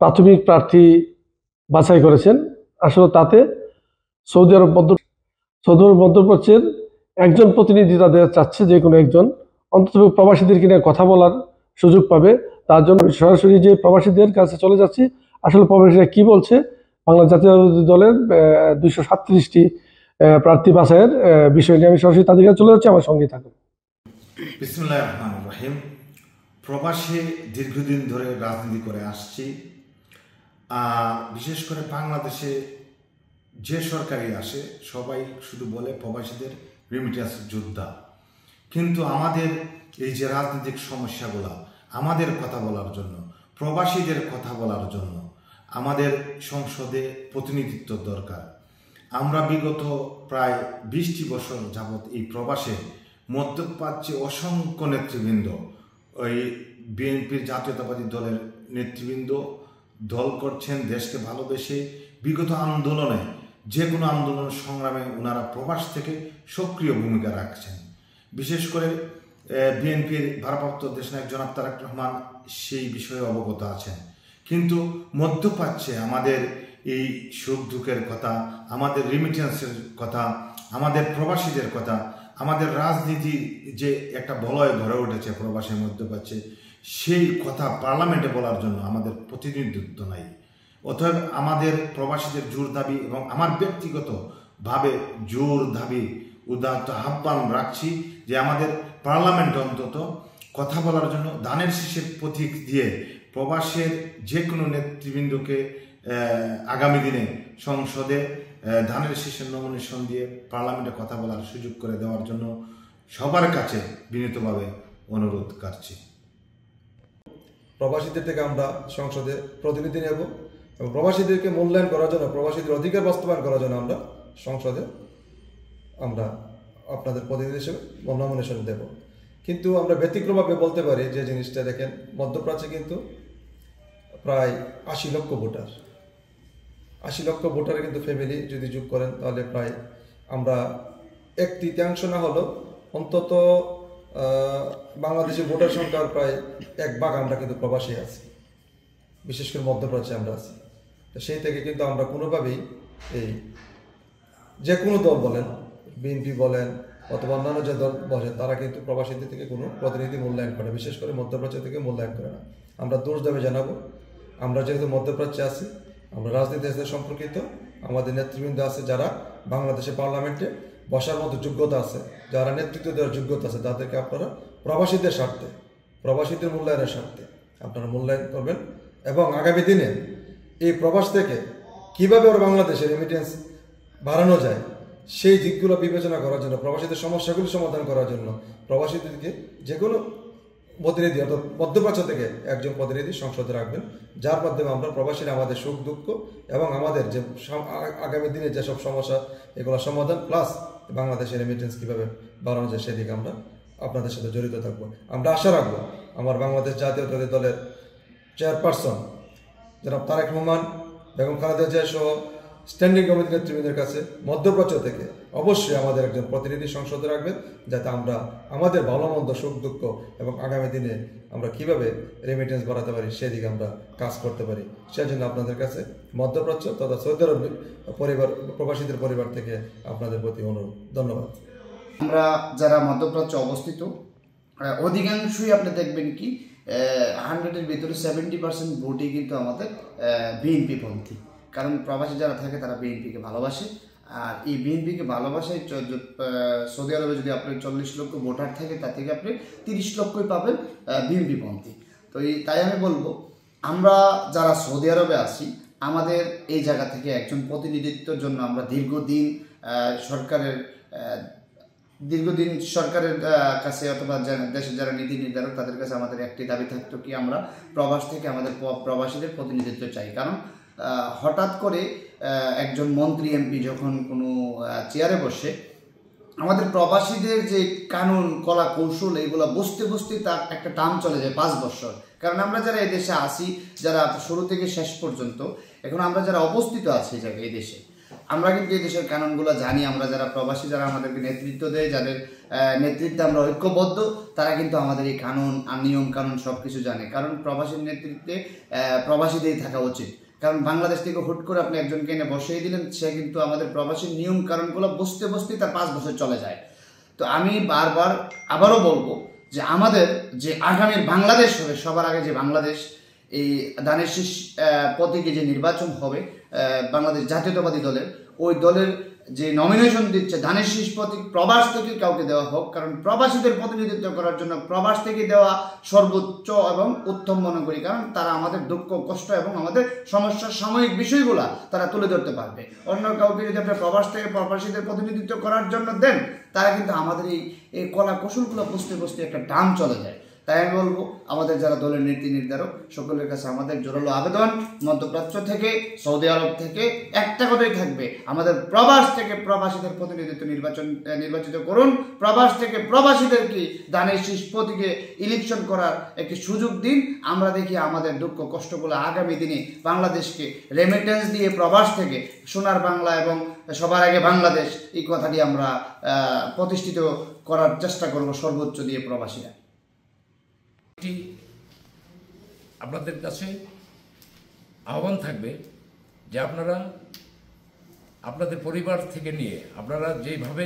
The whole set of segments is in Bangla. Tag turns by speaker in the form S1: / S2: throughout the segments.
S1: প্রাথমিক প্রার্থী বাছাই করেছেন। আসলে তাতে সৌদি আরব মধ্যপ্রাচ্যের একজন প্রতিনিধি তাদের চাচ্ছে, যে কোনো একজন অন্তত প্রবাসীদের কিনে কথা বলার সুযোগ পাবে। তার জন্য সরাসরি যে প্রবাসীদের কাছে চলে যাচ্ছি, আসলে প্রবাসীরা কি বলছে বাংলা জাতীয়তাবাদী দলের 237টি প্রার্থী বাছাইয়ের বিষয় নিয়ে আমি সরাসরি তাদের কাছে চলে যাচ্ছি। আমার সঙ্গে থাকুন।
S2: বিসমিল্লাহির রহমানির রহিম। প্রবাসে দীর্ঘদিন ধরে রাজনীতি করে আসছি। বিশেষ করে বাংলাদেশে যে সরকারই আসে সবাই শুধু বলে প্রবাসীদের রেমিটেন্স যোদ্ধা, কিন্তু আমাদের এই যে রাজনৈতিক সমস্যাগুলো, আমাদের কথা বলার জন্য, প্রবাসীদের কথা বলার জন্য আমাদের সংসদে প্রতিনিধিত্ব দরকার। আমরা বিগত প্রায় 20টি বছর যাবৎ এই প্রবাসে মধ্যপ্রাচ্যে অসংখ্য নেতৃবৃন্দ, ওই বিএনপির জাতীয়তাবাদী দলের নেতৃবৃন্দ দল করছেন দেশকে ভালোবেসে। বিগত আন্দোলনে, যে কোনো আন্দোলন সংগ্রামে ওনারা প্রবাস থেকে সক্রিয় ভূমিকা রাখছেন। বিশেষ করে বিএনপির ভারপ্রাপ্ত দেশনায়ক জনাব তারেক রহমান সেই বিষয়ে অবগত আছেন। কিন্তু মধ্যপ্রাচ্যে আমাদের এই সুখ দুঃখের কথা, আমাদের রিমিটেন্সের কথা, আমাদের প্রবাসীদের কথা, আমাদের রাজনীতি যে একটা বলয় গড়ে উঠেছে প্রবাসের মধ্যপ্রাচ্যে, সেই কথা পার্লামেন্টে বলার জন্য আমাদের প্রতিনিধিত্ব নাই। অতএব আমাদের প্রবাসীদের জোর দাবি এবং আমার ব্যক্তিগতভাবে জোর দাবি উদাত্ত আহ্বান রাখছি যে আমাদের পার্লামেন্টে অন্তত কথা বলার জন্য ধানের শীষের প্রতীক দিয়ে প্রবাসের যে কোনো নেতৃবৃন্দকে আগামী দিনে সংসদে ধানের শীষের নমিনেশন দিয়ে পার্লামেন্টে কথা বলার সুযোগ করে দেওয়ার জন্য সবার কাছে বিনীতভাবে অনুরোধ করছি।
S3: প্রবাসীদের থেকে আমরা সংসদে প্রতিনিধি নেব এবং প্রবাসীদেরকে মূল্যায়ন করার জন্য, প্রবাসীদের অধিকার বাস্তবায়ন করার জন্য আমরা সংসদে আপনাদের প্রতিনিধি হিসেবে নমিনেশন দেব। কিন্তু আমরা ব্যতিক্রমভাবে বলতে পারি যে জিনিসটা দেখেন, মধ্যপ্রাচ্যে কিন্তু প্রায় 80 লক্ষ ভোটার, 80 লক্ষ ভোটারে কিন্তু ফ্যামিলি যদি যোগ করেন তাহলে প্রায় আমরা 1/3 না হলো অন্তত বাংলাদেশের ভোটার সংখ্যার প্রায় 1/3 আমরা কিন্তু প্রবাসী আছি, বিশেষ করে মধ্যপ্রাচ্যে আমরা আছি। তো সেই থেকে কিন্তু আমরা কোনোভাবেই এই যে কোনো দল বলেন, বিএনপি বলেন অথবা অন্যান্য যে দল বসেন, তারা কিন্তু প্রবাসীদের থেকে কোনো প্রতিনিধি মূল্যায়ন করে, বিশেষ করে মধ্যপ্রাচ্য থেকে মূল্যায়ন করে না। আমরা দোষ দাবি জানাবো, আমরা যেহেতু মধ্যপ্রাচ্যে আছি, আমরা রাজনীতির সাথে সম্পর্কিত, আমাদের নেতৃবৃন্দ আছে যারা বাংলাদেশের পার্লামেন্টে বসার মতো যোগ্যতা আছে, যারা নেতৃত্ব দেওয়ার যোগ্যতা আছে, তাদেরকে আপনারা প্রবাসীদের স্বার্থে, প্রবাসীদের মূল্যায়নের স্বার্থে আপনারা মূল্যায়ন করবেন। এবং আগামী দিনে এই প্রবাস থেকে কীভাবে ওরা বাংলাদেশের রেমিটেন্স বাড়ানো যায় সেই দিকগুলো বিবেচনা করার জন্য, প্রবাসীদের সমস্যাগুলি সমাধান করার জন্য প্রবাসীদেরকে যে কোনো প্রতিনিধি অর্থাৎ মধ্যপ্রাচ্য থেকে একজন প্রতিনিধি সংসদে রাখবেন, যার মাধ্যমে আমরা প্রবাসীরা আমাদের সুখ দুঃখ এবং আমাদের যে আগামী দিনে যেসব সমস্যা এগুলো সমাধান, প্লাস বাংলাদেশের রেমিটেন্স কীভাবে বাড়ানো যায় সেদিকে আমরা আপনাদের সাথে জড়িত থাকবো। আমরা আশা রাখবো আমার বাংলাদেশ জাতীয়তাবাদী দলের চেয়ারপারসন জনাব তারেক রহমান, বেগম খালেদা জিয়া সহ স্ট্যান্ডিং কমিটির নেতৃবৃন্দের কাছে মধ্যপ্রাচ্য থেকে অবশ্যই আমাদের একজন প্রতিনিধি সংসদে রাখবেন, যাতে আমরা আমাদের ভালো মন্দ সুখ দুঃখ এবং আগামী দিনে আমরা কিভাবে রেমিটেন্স বাড়াতে পারি সেদিকে আমরা কাজ করতে পারি। সেজন্য আপনাদের কাছে মধ্যপ্রাচ্য তথা সৌদি আরব পরিবার, প্রবাসীদের পরিবার থেকে আপনাদের প্রতি অনুরোধ। ধন্যবাদ।
S4: আমরা যারা মধ্যপ্রাচ্যে অবস্থিত অধিকাংশই আপনি দেখবেন কি 100-এর ভিতরে 70% ভোটই কিন্তু আমাদের বিএনপি পন্থী। কারণ প্রবাসী যারা থাকে তারা বিএনপিকে ভালোবাসে, আর এই বিএনপিকে ভালোবাসায় সৌদি আরবে যদি আপনার 40 লক্ষ ভোটার থাকে, তার থেকে আপনি 30 লক্ষই পাবেন বিএনপি পন্থী। তো তাই আমি বলবো, আমরা যারা সৌদি আরবে আছি, আমাদের এই জায়গা থেকে একজন প্রতিনিধিত্বের জন্য আমরা দীর্ঘদিন সরকারের কাছে অথবা দেশের যারা নীতি নির্ধারক তাদের কাছে আমাদের একটি দাবি থাকতো কি, আমরা প্রবাস থেকে আমাদের প্রবাসীদের প্রতিনিধিত্ব চাই। কারণ হঠাৎ করে একজন মন্ত্রী এমপি যখন কোনো চেয়ারে বসে, আমাদের প্রবাসীদের যে কানুন কলা কৌশল এগুলো বুঝতে বুঝতে তার একটা টার্ম চলে যায় 5 বছর। কারণ আমরা যারা এই দেশে আসি, যারা শুরু থেকে শেষ পর্যন্ত এখন আমরা যারা অবস্থিত আছি এই দেশে, আমরা কিন্তু এই দেশের কানুনগুলো জানি। আমরা যারা প্রবাসী, যারা আমাদেরকে নেতৃত্ব দেয়, যাদের নেতৃত্বে আমরা ঐক্যবদ্ধ, তারা কিন্তু আমাদের এই কানুন আর নিয়ম কানুন সব কিছু জানে। কারণ প্রবাসীর নেতৃত্বে প্রবাসীদেরই থাকা উচিত। কারণ বাংলাদেশ থেকে হুট করে আপনি একজনকে এনে বসিয়ে দিলেন, সে কিন্তু আমাদের প্রবাসীর নিয়ম কানুনগুলো বুঝতে বুঝতেই তার 5 বছর চলে যায়। তো আমি বারবার আবারও বলবো যে আমাদের যে আগামীর বাংলাদেশ হবে, সবার আগে যে বাংলাদেশ, এই ধানের শীষ প্রতীকে যে নির্বাচন হবে বাংলাদেশ জাতীয়তাবাদী দলের, ওই দলের যে নমিনেশন দিচ্ছে ধানের শীষ প্রতীক প্রবাস থেকে কাউকে দেওয়া হোক। কারণ প্রবাসীদের প্রতিনিধিত্ব করার জন্য প্রবাস থেকে দেওয়া সর্বোচ্চ এবং উত্তম মনে করি। কারণ তারা আমাদের দুঃখ কষ্ট এবং আমাদের সমস্যার সাময়িক বিষয়গুলা তারা তুলে ধরতে পারবে। অন্য কাউকে যদি আপনি প্রবাস থেকে প্রবাসীদের প্রতিনিধিত্ব করার জন্য দেন, তারা কিন্তু আমাদের এই কলা কৌশলগুলো বুঝতে বুঝতে একটা টান চলে যায়। তাই আমি বলবো আমাদের যারা দলের নীতি নির্ধারক সকলের কাছে আমাদের জোরালো আবেদন, মধ্যপ্রাচ্য থেকে, সৌদি আরব থেকে একটা কথাই থাকবে, আমাদের প্রবাস থেকে প্রবাসীদের প্রতিনিধিত্ব নির্বাচিত করুন। প্রবাস থেকে প্রবাসীদেরকে ধানের শীষ প্রতীকে ইলেকশন করার একটি সুযোগ দিন। আমরা দেখি আমাদের দুঃখ কষ্টগুলো আগামী দিনে বাংলাদেশকে রেমিটেন্স দিয়ে প্রবাস থেকে সোনার বাংলা এবং সবার আগে বাংলাদেশ, এই কথাটি আমরা প্রতিষ্ঠিত করার চেষ্টা করব সর্বোচ্চ দিয়ে প্রবাসীরা।
S5: আপনাদের কাছে আহ্বান থাকবে যে আপনারা আপনাদের পরিবার থেকে নিয়ে আপনারা যেভাবে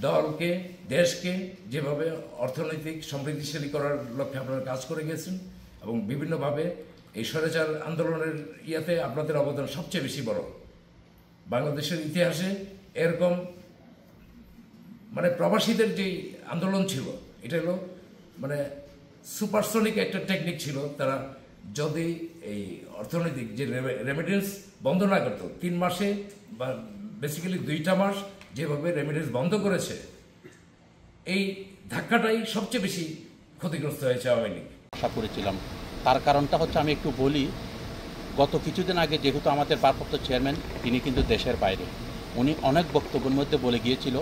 S5: দলকে, দেশকে যেভাবে অর্থনৈতিক সমৃদ্ধিশালী করার লক্ষ্যে আপনারা কাজ করে গেছেন এবং বিভিন্নভাবে এই স্বৈরাচার আন্দোলনের ইয়াতে আপনাদের অবদান সবচেয়ে বেশি বড়। বাংলাদেশের ইতিহাসে এরকম মানে প্রবাসীদের যেই আন্দোলন ছিল, এটা হলো মানে সুপারসনিক একটা টেকনিক ছিল। তারা যদি এই অর্থনৈতিক যে রেমিটেন্স বন্ধ না করতো, 3 মাসে বা বেসিক্যালি 2টা মাস যেভাবে রেমিটেন্স বন্ধ করেছে, এই ধাক্কাটাই সবচেয়ে বেশি ক্ষতিগ্রস্ত হয়েছে আওয়ামী লীগ।
S6: আশা করেছিলাম। তার কারণটা হচ্ছে, আমি একটু বলি, গত কিছুদিন আগে যেহেতু আমাদের ভারপ্রাপ্ত চেয়ারম্যান তিনি কিন্তু দেশের বাইরে, উনি অনেক বক্তব্যের মধ্যে বলে গিয়েছিল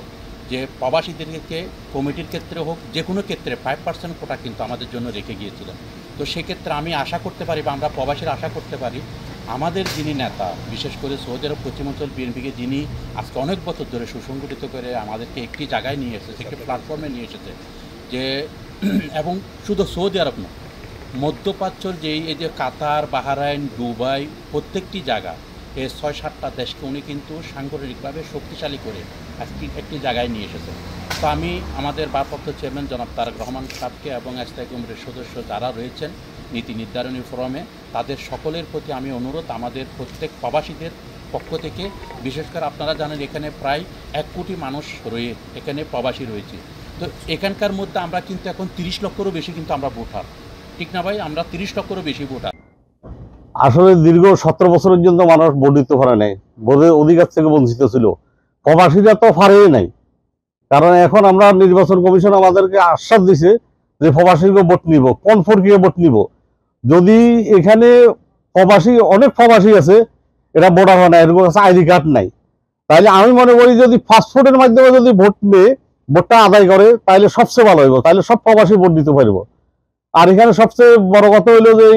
S6: যে প্রবাসীদেরকে কমিটির ক্ষেত্রে হোক, যে কোনো ক্ষেত্রে 5% কোটা কিন্তু আমাদের জন্য রেখে গিয়েছিলেন। তো সেক্ষেত্রে আমি আশা করতে পারি বা আমরা প্রবাসীরা আশা করতে পারি, আমাদের যিনি নেতা, বিশেষ করে সৌদি আরব পশ্চিমাঞ্চল বিএনপিকে যিনি আজকে অনেক বছর ধরে সুসংগঠিত করে আমাদেরকে একটি জায়গায় নিয়ে এসেছে, একটি প্ল্যাটফর্মে নিয়ে এসেছে, যে এবং শুধু সৌদি আরব না, মধ্যপ্রাচ্যর এই যে কাতার, বাহরাইন, দুবাই, প্রত্যেকটি জায়গা, এই 6-7টা দেশকে উনি কিন্তু সাংগঠনিকভাবে শক্তিশালী করে আজকে একটি জায়গায় নিয়ে এসেছেন। তো আমি আমাদের ভারপ্রাপ্ত চেয়ারম্যান জনাব তারেক রহমান সাহেবকে এবং স্থায়ী কমিটির সদস্য যারা রয়েছেন নীতি নির্ধারণী ফোরামে, তাদের সকলের প্রতি আমি অনুরোধ, আমাদের প্রত্যেক প্রবাসীদের পক্ষ থেকে, বিশেষ করে আপনারা জানেন এখানে প্রায় 1 কোটি মানুষ এখানে প্রবাসী রয়েছে। তো এখানকার মধ্যে আমরা কিন্তু এখন 30 লক্ষেরও বেশি কিন্তু আমরা ভোটার, ঠিক না ভাই? আমরা 30 লক্ষেরও বেশি ভোটার।
S7: আসলে দীর্ঘ 17 বছরের জন্য মানুষ ভোট দিতে পারে নাই, ভোটের অধিকার থেকে বঞ্চিত ছিল। প্রবাসীরা তো পারেই নাই, কারণ এখন আমরা নির্বাচন কমিশন আমাদেরকে আশ্বাস দিছে যে প্রবাসীকে ভোট নিব, কোন প্রক্রিয়া ভোট নিব। যদি এখানে প্রবাসী, অনেক প্রবাসী আছে, এরা ভোটার হয় না, এরকম আইডি কার্ড নাই, তাহলে আমি মনে করি যদি পাসপোর্টের মাধ্যমে যদি ভোট নিয়ে ভোটটা আদায় করে তাহলে সবচেয়ে ভালো হইব, তাহলে সব প্রবাসী ভোট দিতে পারব। আর এখানে সবচেয়ে বড় কথা হইলো যে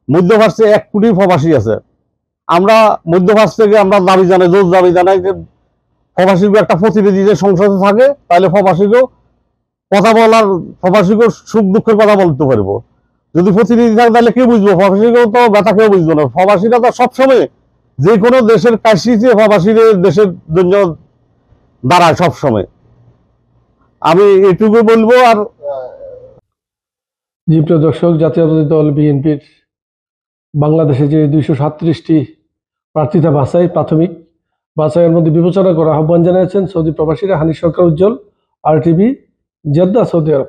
S7: মধ্যপ্রাচ্যে 1 কোটি প্রবাসী আছে। আমরা মধ্যপ্রাচ্য থেকে আমরা দাবি জানাই, জোর দাবি জানাই যে প্রবাসীকে একটা প্রতিনিধি যে সংসদে থাকে, তাহলে প্রবাসীকেও কথা বলার, প্রবাসীকেও সুখ দুঃখের কথা বলতে পারবো। যদি প্রতিনিধি থাকে তাহলে কে বুঝবো? প্রবাসীকেও তো ব্যথা কেউ বুঝবো না। প্রবাসীরা তো সবসময় যে কোনো দেশের কাশিতে প্রবাসীদের দেশের জন্য দাঁড়ায় সবসময়। আমি এটুকু বলবো। আর
S1: জি প্রিয় দর্শক, জাতীয়তাবাদী দল বিএনপির বাংলাদেশে যে 237টি প্রার্থিতা বাছাই, প্রাথমিক বাছাইয়ের মধ্যে বিবেচনা করা আহ্বান জানিয়েছেন সৌদি প্রবাসীরা। হানিফ সরকার উজ্জ্বল, RTV, জেদ্দা, সৌদি আরব।